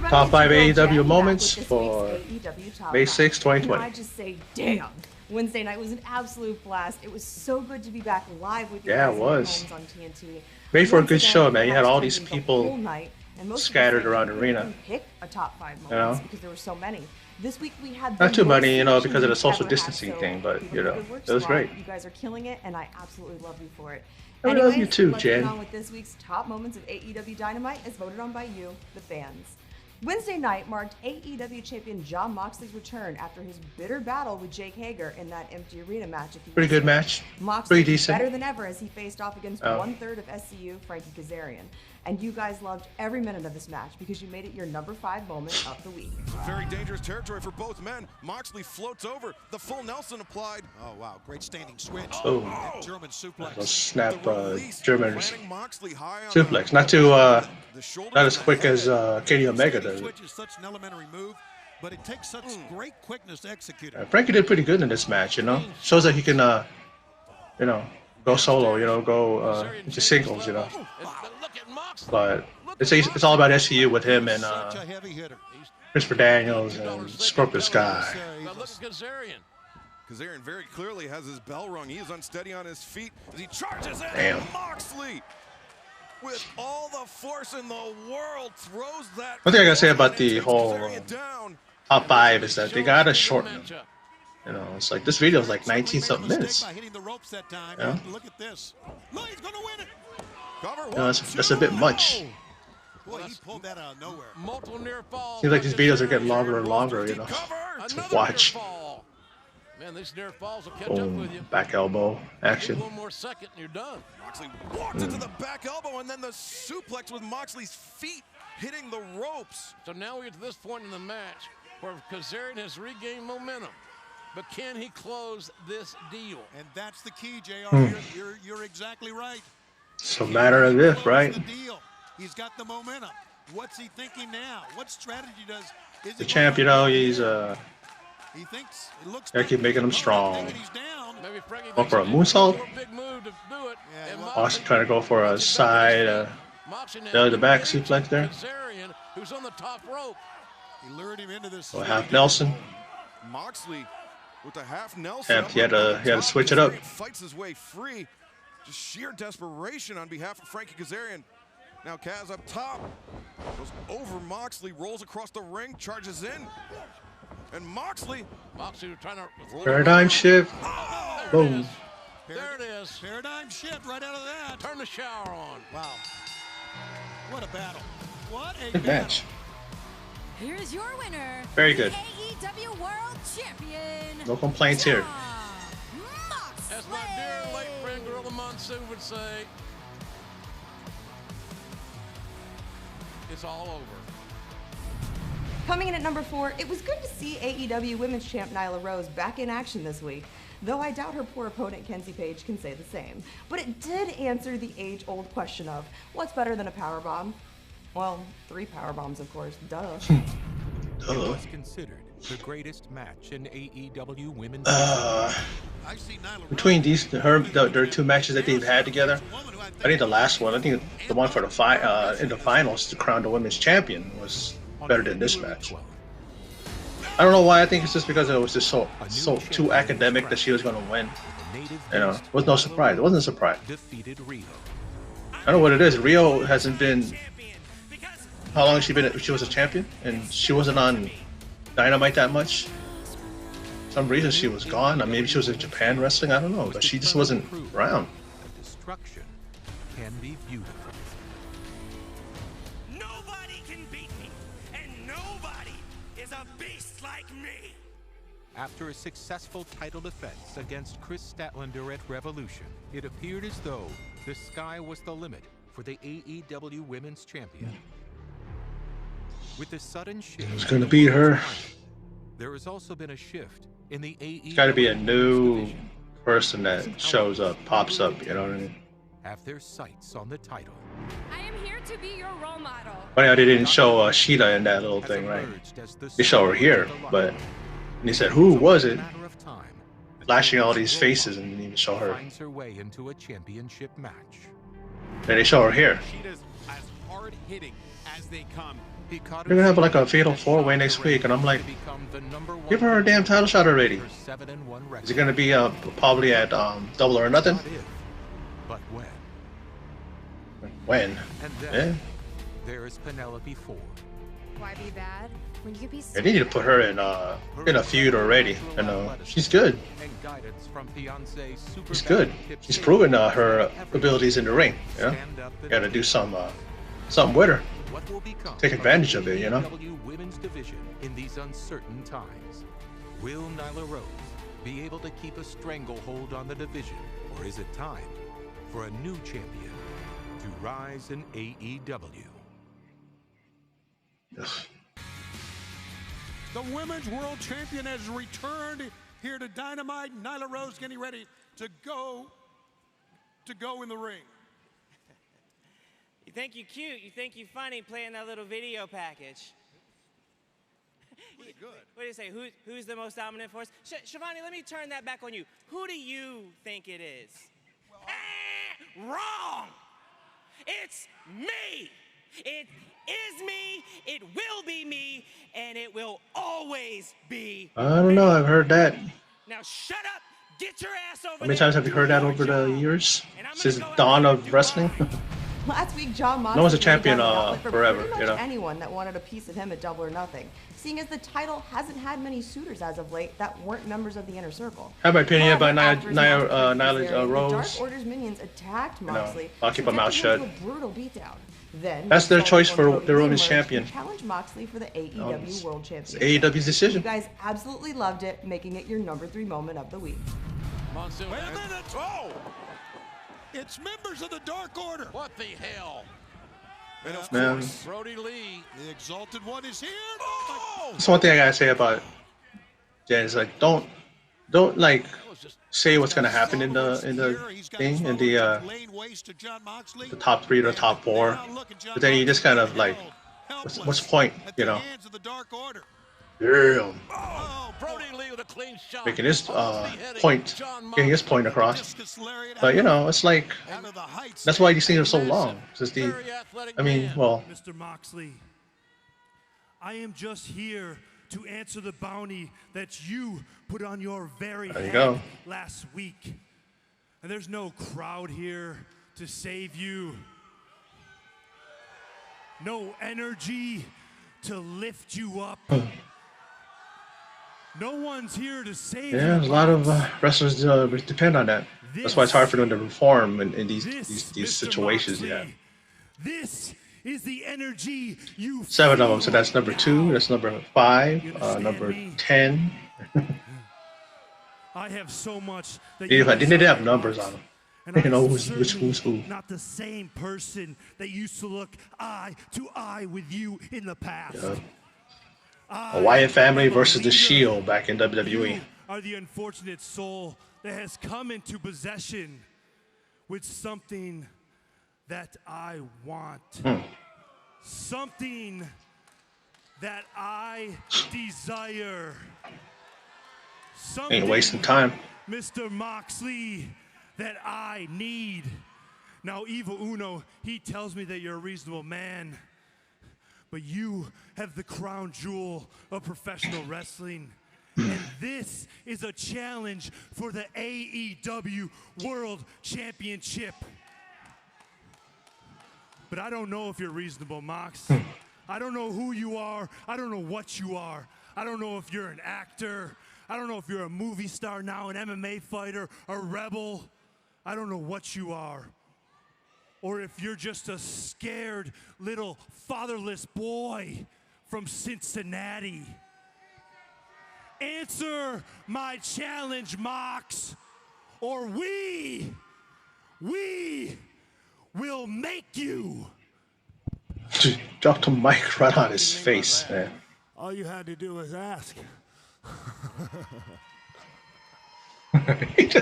Top 5 AEW Damien Back moments with this for week's AEW Top May 5. 6, And 2020. I just say, damn. Wednesday night was an absolute blast. It was so good to be back live with you Yeah, guys it in your was. homes on TNT. Made for a Once good again, show, man. the You had house all these trending the people whole night, and most people scattered say around they the couldn't arena. even pick a top 5 You moments know, because there were so many. This week we had the not too most many, you know, submission because of the we've social ever had, distancing so thing, but keep you up the know, good work, it was squad. great. You guys are killing it, and I absolutely love you for it. I love you Anyways, too, let's get Jen. on with this week's top moments of AEW Dynamite as voted on by you, the fans. Wednesday night marked AEW champion Jon Moxley's return after his bitter battle with Jake Hager in that empty arena match a few Pretty weeks good ago. match. Moxley Pretty was decent. better than ever as he faced off against one-third of SCU, Frankie Kazarian. And you guys loved every minute of this match because you made it your number 5 moment of the week. Very dangerous territory for both men. Moxley floats over. The full Nelson applied. Oh, wow. Great standing switch. Oh, And German suplex. a snap The release, German planting Moxley high on suplex. the- Not too, the shoulders not as and the quick as head. Kenny Omega Standing does. switch is such an elementary move, but it takes such great quickness to execute it. Frankie did pretty good in this match, you know. Shows that he can, you know, go solo, you know, go into singles, you know. But it's all about SCU with him and Such a heavy hitter. Christopher Daniels and Scorpio Sky. Now look at Kazarian. Kazarian very clearly has his bell rung. He is unsteady on his feet as he charges in. Damn. Moxley, with all the force in the world, throws that. One thing I gotta say about the Takes whole Kazarian down. top 5 is that they gotta shorten them. You know, it's like this video is like 19 something minutes. By hitting the ropes that time. Yeah. Look at this. Look, he's going to win it. Cover You know, that's a bit much. Boy, he pulled that out of nowhere. Multiple near falls. Seems like these videos are getting longer and longer, you know, to watch. Man, these near falls will catch up Boom, with you. back elbow Give action. one more second and you're done. Moxley walks into the back elbow and then the suplex with Moxley's feet hitting the ropes. So now we get to this point in the match where Kazarian has regained momentum. But can he close this deal? And that's the key, JR. You're exactly right. It's a matter of if, Close right? the deal. He's got the momentum. What's he thinking now? What strategy does is The he champ, you know, he's he thinks it looks gotta keep making him strong. thinking he's down. Maybe Frankie Going for a thinks moonsault. a big move to do it. Yeah, And well, Austin trying to go for a side, Moxley now the back engaging suplex there. Kazarian, who's on the top rope. He lured him into this. Or half Nelson. Moxley with the half Nelson. Yeah, he had to switch it up. Fights his way free. Just sheer desperation on behalf of Frankie Kazarian. Now Kaz up top. Goes over Moxley, rolls across the ring, charges in. And Moxley. Moxley trying to roll Paradigm around. shift. Oh, there Boom. it is. There it is. Paradigm shift right out of that. Turn the shower on. Wow. What a battle. What a Good battle. match. Here's your winner. Very good. AEW World Champion. No complaints here. As my dear late friend Gorilla Monsoon would say, it's all over. Coming in at number 4, it was good to see AEW Women's Champ Nyla Rose back in action this week, though I doubt her poor opponent Kenzie Page can say the same. But it did answer the age-old question of, what's better than a powerbomb? Well, 3 powerbombs, of course, duh. It was considered the greatest match in AEW Women's I see Nyla Rose. Between their 2 matches that they've had together, I think the last one, I think the one for the in the finals to crown the women's champion was better than this match. I don't know why. I think it's just because it was just so too academic that she was going to win. You know, it was no surprise. It wasn't a surprise. defeated Rio. I don't know what it is. Rio hasn't been. How long has she been? She was a champion, and she wasn't on Dynamite that much. For some reason she was gone. Or maybe she was in Japan wrestling. I don't know, but she just wasn't around. The destruction can be beautiful. Nobody can beat me, and nobody is a beast like me. After a successful title defense against Chris Statlander at Revolution, it appeared as though the sky was the limit for the AEW Women's Champion. With the sudden shift, Who's gonna beat her? there has also been a shift in the AEW. It's got to be a new division. person that shows up, pops up. You know what I mean? Have their sights on the title. I am here to be your role model. Funny how they didn't show Sheeta in that little Has thing, right? emerged as the They show her here, star of the but lineup. and he said, "Who was it?" Matter of time. Flashing all these faces and didn't even show her. Finds her way into a championship match. Then they show her here. Sheeta's as hard hitting as they come. He caught They're gonna have like a herself fatal and four-way shot next the week, and I'm Ravens like, to become the #1 give her a damn title shot already. her 7-1 record. Is it gonna be probably at Double or Nothing? Not if, but when. When? And then Yeah. there is Penelope Ford. Why be bad when you could be They need to put her in a feud already. And she's good. And guidance from fiancé Super She's good. Kip She's Sabian. proven her abilities in the ring. You know, Stand up and got to do something with her. what will become Take advantage of it, you know? AEW Women's Division in these uncertain times. Will Nyla Rose be able to keep a stranglehold on the division, or is it time for a new champion to rise in AEW? The Women's World Champion has returned here to Dynamite. Nyla Rose getting ready to go in the ring. You think you're cute, you think you're funny playing that little video package. Pretty good. What do you say? Who's the most dominant force? Shivani, let me turn that back on you. Who do you think it is? Wrong! It's me! It is me, it will be me, and it will always be I don't know. I've heard that. Now shut up! Get your ass over How many there. times have you heard that over the years? And I'm gonna Since go out dawn there of and do wrestling? mine. Last week, John Moxley No one's a laid champion, down the gauntlet for forever, pretty much you know? anyone that wanted a piece of him at Double or Nothing. Seeing as the title hasn't had many suitors as of late that weren't members of the Inner Circle. Have my opinion However, about after his match with Nyla Kazarian, the Dark Rose. Order's minions attacked know, Moxley. I'll keep my mouth subjecting him shut. to a brutal beatdown. Then That's their Solo choice and for Cody their Lee women's merged champion. and challenged Moxley for the Oh, AEW it's- World It's Championship. AEW's You decision. guys absolutely loved it, making it your #3 moment of the week. Monsoon. Wait a minute. Oh! It's members of the Dark Order. What the hell? And of Man. course, Brody Lee. The Exalted One is here. oh! That's one thing I gotta say about Jen is like don't like That was just say what's gonna happen in the thing in the top 3 to top 4, but then you just kind of like, what's the point, you know? Damn, oh, Brody Lee with a clean shot. making his Almost beheading point, John getting his Moxley. point across. But you know, it's like that's why these things are so long. Because the, Very athletic I mean, man. well, Mr. Moxley, I am just here to answer the bounty that you put on your very There you head go. last week. And there's no crowd here to save you. No energy to lift you up. No one's here to save you. yeah, there's a lot of wrestlers depend on that. That's why it's hard for them to perform in these Mr. situations. Yeah, Moxley, this is the energy you 7 of them. feel So that's number 2. now. That's number 5. You understand Number me? 10. I have so much that They you didn't have desire, numbers Mox. on them. And You I'm know who's certainly who. not the same person that used to look eye to eye with you in the past. Yeah. I A Wyatt family am a versus the leader. Shield back in WWE. You are the unfortunate soul that has come into possession with something that I want. Something that I desire. Ain't wasting Something, time. Mr. Moxley, that I need. Now, Evil Uno, he tells me that you're a reasonable man, but you have the crown jewel of professional wrestling. And this is a challenge for the AEW World Championship. But I don't know if you're reasonable, Mox. I don't know who you are. I don't know what you are. I don't know if you're an actor. I don't know if you're a movie star now, an MMA fighter, a rebel. I don't know what you are. Or if you're just a scared little fatherless boy from Cincinnati. Answer my challenge, Mox, or we will make you. Just dropped a mic right on his face, man. All you had to do was ask. he's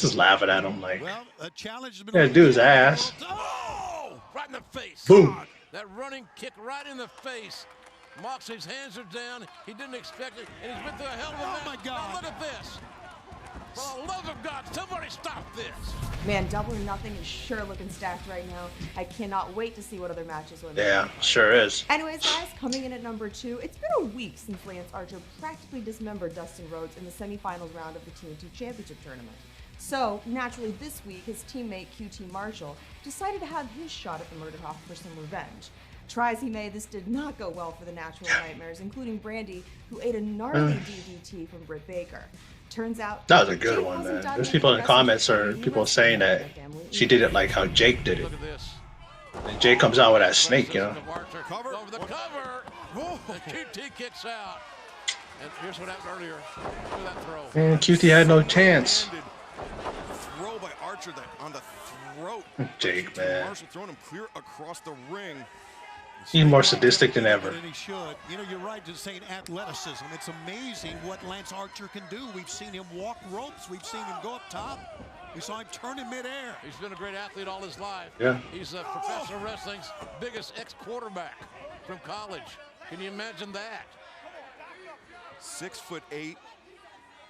just laughing at him like, Well, a challenge has been yeah, dude his ass. Oh! Right in the face. Boom. That running kick right in the face. Moxley's hands are down. He didn't expect it, and he's been through a hell of a match. my God. Now look at this. Well, look love of God, somebody stop this. Man, Double or Nothing is sure looking stacked right now. I cannot wait to see what other matches women. Yeah, sure is. Anyways, guys, coming in at number 2, it's been a week since Lance Archer practically dismembered Dustin Rhodes in the semifinals round of the TNT Championship Tournament. So, naturally this week, his teammate QT Marshall decided to have his shot at the Murder Hawk for some revenge. Try as he may, this did not go well for the Natural Nightmares, including Brandy, who ate a gnarly DDT from Britt Baker. Turns out that was a good one, man. There's people in the comments or people saying that she did it like how Jake did it. And Jake comes out with that snake, you know. Cover over the cover. The QT kicks out. And here's what happened earlier. Look at that throw. And QT had no chance. Throw by Archer on the throat. Jake, man. Marshall throwing him clear across the ring. He's more sadistic than ever. And he should. You know, you're right to saying athleticism. It's amazing what Lance Archer can do. We've seen him walk ropes. We've seen him go up top. We saw him turn in midair. He's been a great athlete all his life. Yeah. He's professional wrestling's biggest ex-quarterback from college. Can you imagine that? 6'8".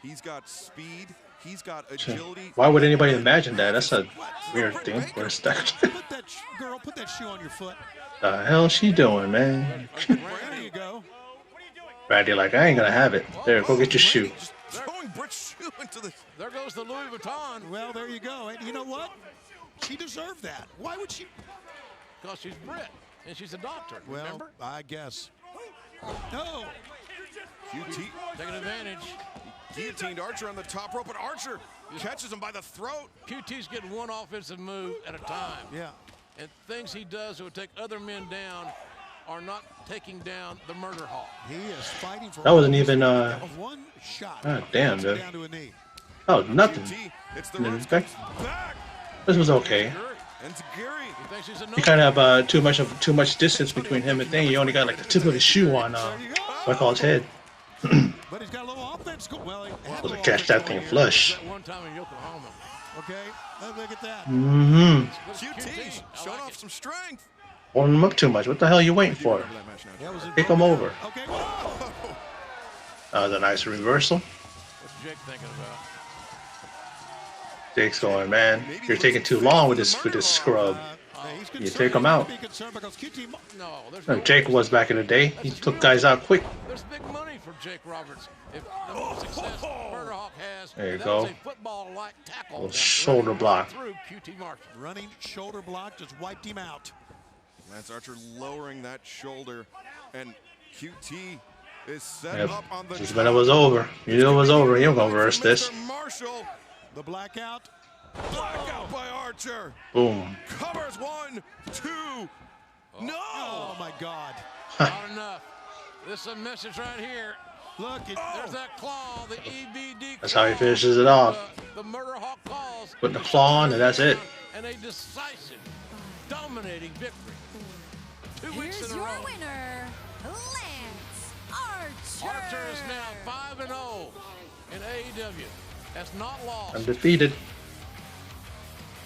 He's got speed. He's got agility. Why would anybody imagine that? That's a weird thing. Where's that? Girl, put that shoe on your foot. The hell she doing, man? There you go. Randy like, I ain't gonna have it. There, go get your shoe. Throwing Britt's shoe into the... There goes the Louis Vuitton. Well, there you go. And you know what? She deserved that. Why would she? Because she's Brit, and she's a doctor, Well, remember? I guess. No. QT taking advantage. Guillotined Archer on the top rope, but Archer catches him by the throat. QT's getting one offensive move at a time. Yeah. And things he does that would take other men down are not taking down the Murder Hawk. He is fighting for That wasn't even one shot. God damn, dude. Down to a knee. Oh, nothing. It's the Back. This was okay. And Gary. You kind of have too much distance between him and thing. You only got like the tip of his shoe on what I call his head. But he's got a little offense. Well, Was to catch that thing flush. One time in Yokohama. Okay, look at that. QT showing off some strength. Holding him up too much. What the hell are you waiting for? Take him over. Okay. That was a nice reversal. What's Jake thinking about? Jake's going, man. You're taking too long with this scrub. You take him out. No, No, Jake was back in the day. He took guys out quick. There's big money for Jake Roberts. If the more success Murder Hawk has, There you that go. was a football-like tackle. Little shoulder block. Through QT Marshall. Running shoulder block just wiped him out. Lance Archer lowering that shoulder, and QT is set Yep. up on the Just when it was over. You knew it was over. You don't gonna reverse this. Marshall, the blackout. Blackout by Archer. Boom. Covers 1, 2. No! Oh my God. Not enough. This is a message right here. Look, there's that claw, the EBD. That's how he finishes it off. The Murder Hawk calls. Put the claw on, and that's it. And a decisive, dominating victory. 2 weeks Here's in a your row. winner, Lance Archer. Archer is now 5-0 in AEW. That's not lost. Undefeated.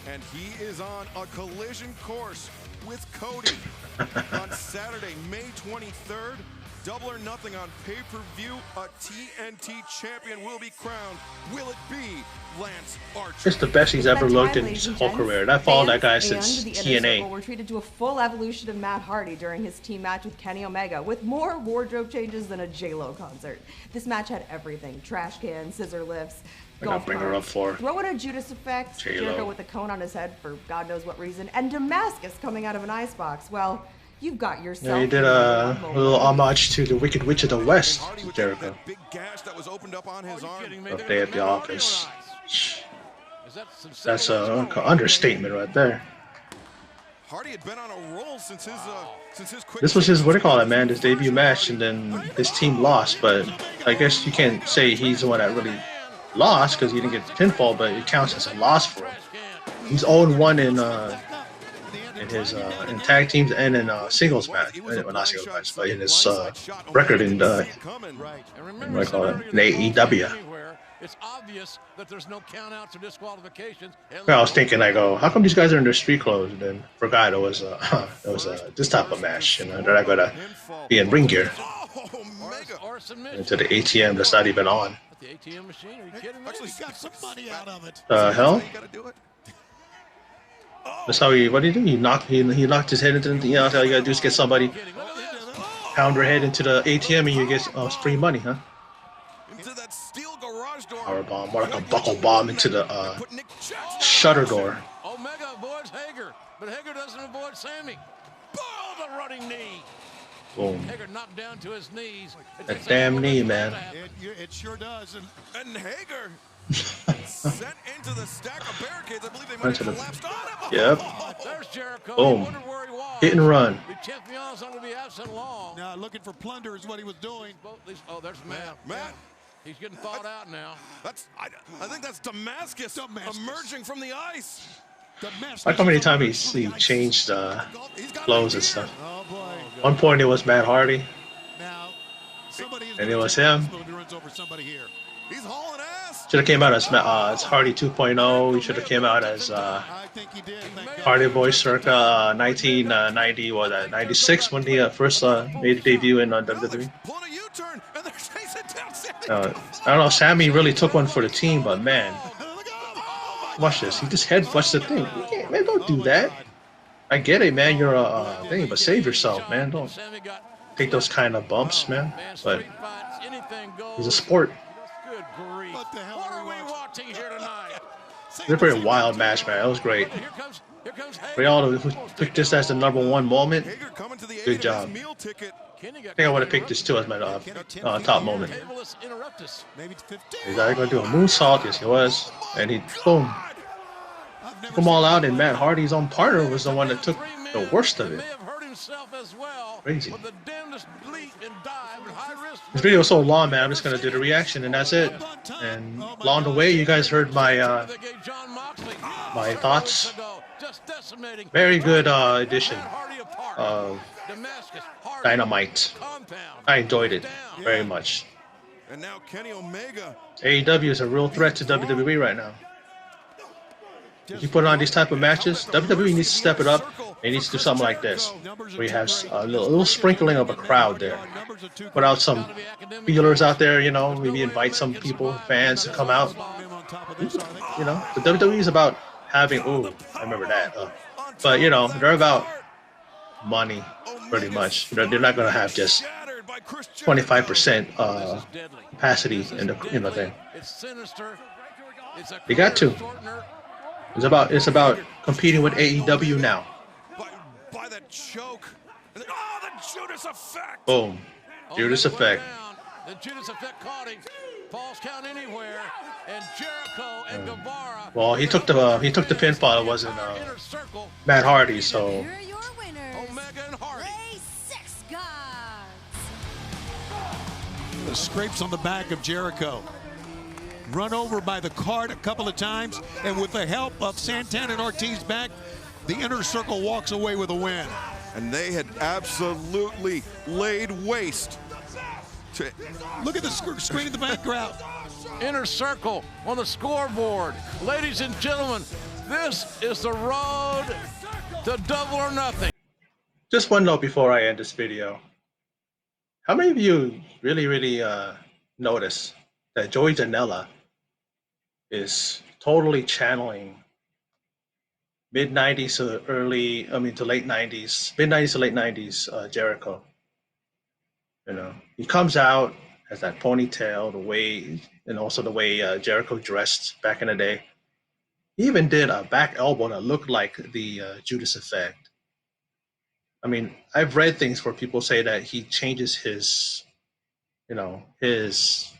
And he is on a collision course with Cody on Saturday, May 23rd. Double or Nothing on pay-per-view. A TNT champion will be crowned. Will it be Lance Archer? It's the best he's ever looked in his whole career. And I followed that guy Fans since and the Inner Circle TNA. were treated to a full evolution of Matt Hardy during his team match with Kenny Omega, with more wardrobe changes than a J-Lo concert. This match had everything: trash cans, scissor lifts, I gotta golf bring her up carts, for throw in a Judas effect, J-Lo. Jericho with a cone on his head for God knows what reason, and Damascus coming out of an icebox. Well, you've got yourself. Yeah, he did a little homage to the Wicked Witch of the West, Jericho. Big gash that was opened up on his arm. Up there at the office. Is that some That's an understatement right there. Hardy had been on a roll since his quick. This was his, what do you call it, man, his debut match, and then his team lost, but I guess you can't say he's the one that really lost because he didn't get the pinfall, but it counts as a loss for him. He's 0-1 in tag teams and in singles match. Well, not singles match, but in his record in what do I call it, in AEW. It's obvious that there's no countouts or disqualifications. I was thinking, I go, how come these guys are in their street clothes? And then forgot it was this type of match, you know. They're not gonna be in ring gear. Or submission. Into the ATM that's not even on. the ATM machine? Are you kidding me? Actually, got some money out of it. Hell? You gotta do it. That's how he. What did he do? He knocked his head into the. That's all you gotta do is get somebody pound their head into the ATM and you get free money, huh? Into that steel garage door. Power bomb, more like a buckle bomb into the shutter door. Omega avoids Hager, but Hager doesn't avoid Sammy. Oh, the running knee. Boom. Hager knocked down to his knees. That damn knee, man. It sure does. And Hager sent into the stack of barricades. I believe they might have collapsed on him. Yep. There's Jericho. Boom. Hit and run. The champion's not going to be absent long. Now looking for plunder is what he was doing. Oh, there's Matt. Matt. He's getting thawed out now. I think that's Damascus emerging from the ice. Like how many times he changed flows and stuff. One point it was Matt Hardy. And it was him. He's hauling ass. Should have came out as Hardy 2.0. He should have came out as Hardy Boy circa 1990 or 96 when he first made a debut in WWE. I don't know. Sammy really took one for the team, but man, watch this. He just headbutts the thing. Man, don't do that. I get it, man. You're a thing, but save yourself, man. Don't take those kind of bumps, man. But he's a sport. Good grief. What the hell are we watching here tonight? It's a pretty wild match, man. That was great. For y'all who picked this as the #1 moment, good job. I think I would have picked this too as my top moment. He's either going to do a moonsault, yes he was, and he, boom, took them all out, and Matt Hardy's own partner was the one that took the worst of it. Crazy. This video is so long, man. I'm just going to do the reaction, and that's it. And along the way, you guys heard my my thoughts. Very good edition of Dynamite. I enjoyed it very much. And now Kenny Omega. AEW is a real threat to WWE right now. If you put on these type of matches, WWE needs to step it up. They need to do something like this, where you have a little sprinkling of a crowd there. Put out some feelers out there, you know, maybe invite some people, fans to come out. You know, the WWE is about having, ooh, I remember that. But, you know, they're about money, pretty much. They're not going to have just 25% capacity in the thing. They got to. It's about competing with AEW now. By that choke. And then, oh, the Judas effect. Boom. Judas effect. The Judas effect caught him. Falls count anywhere. And Jericho and Guevara. Well, he took the pinfall. It wasn't Matt Hardy, so. Here are your winners. Omega and Hardy. Play 6 gods. The scrapes on the back of Jericho. Run over by the cart a couple of times, and with the help of Santana and Ortiz back, the Inner Circle walks away with a win. And they had absolutely laid waste to... Look at the screen in the background. Inner Circle on the scoreboard. Ladies and gentlemen, this is the road to Double or Nothing. Just one note before I end this video. How many of you really notice that Joey Janela is totally channeling mid-90s to late 90s, mid-90s to late 90s Jericho? You know, he comes out, has that ponytail, the way, and also the way Jericho dressed back in the day. He even did a back elbow that looked like the Judas effect. I mean, I've read things where people say that he changes his, you know, his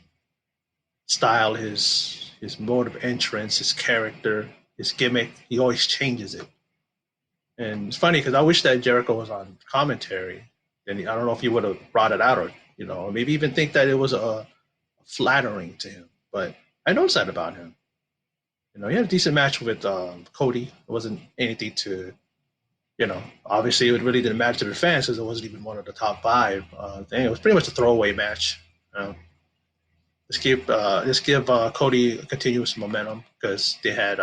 style, his mode of entrance, his character, his gimmick. He always changes it. And it's funny because I wish that Jericho was on commentary. And I don't know if he would have brought it out, or, you know, or maybe even think that it was flattering to him. But I noticed that about him. You know, he had a decent match with Cody. It wasn't anything to, you know, obviously it really didn't matter to the fans because it wasn't even one of the top 5 thing. It was pretty much a throwaway match. You know? Let's give Cody continuous momentum because they had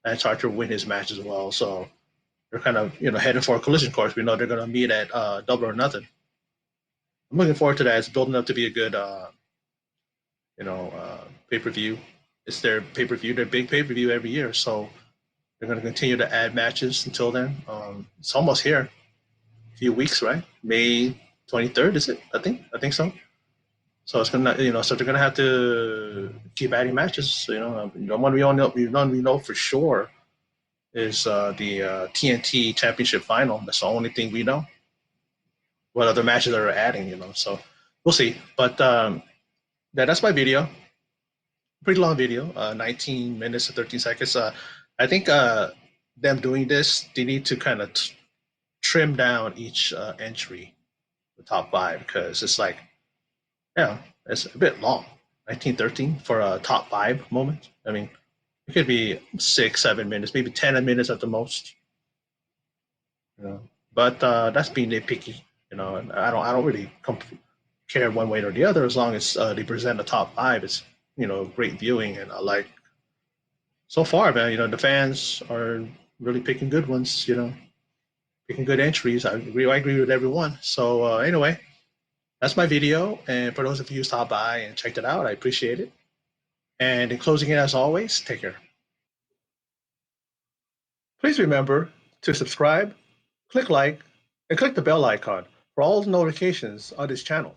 Lance Archer win his match as well. So they're kind of, you know, heading for a collision course. We know they're going to meet at Double or Nothing. I'm looking forward to that. It's building up to be a good pay-per-view. It's their pay-per-view, their big pay-per-view every year. So they're going to continue to add matches until then. It's almost here. A few weeks, right? May 23rd, is it? I think so. So it's gonna, so they're gonna have to keep adding matches. The one we know for sure is the TNT Championship Final. That's the only thing we know. What other matches are adding? So we'll see. But that's my video. Pretty long video, 19 minutes and 13 seconds. I think them doing this, they need to kind of trim down each entry, the top five, because it's like, yeah, it's a bit long. 1913 for a top five moment. I mean, it could be 6, 7 minutes, maybe 10 minutes at the most. But that's being nitpicky. I don't really care one way or the other as long as they present the top five. It's great viewing, and I like so far, man. The fans are really picking good ones. Picking good entries. I agree with everyone. So anyway, that's my video, and for those of you who stopped by and checked it out, I appreciate it. And in closing it, as always, take care. Please remember to subscribe, click like, and click the bell icon for all notifications on this channel.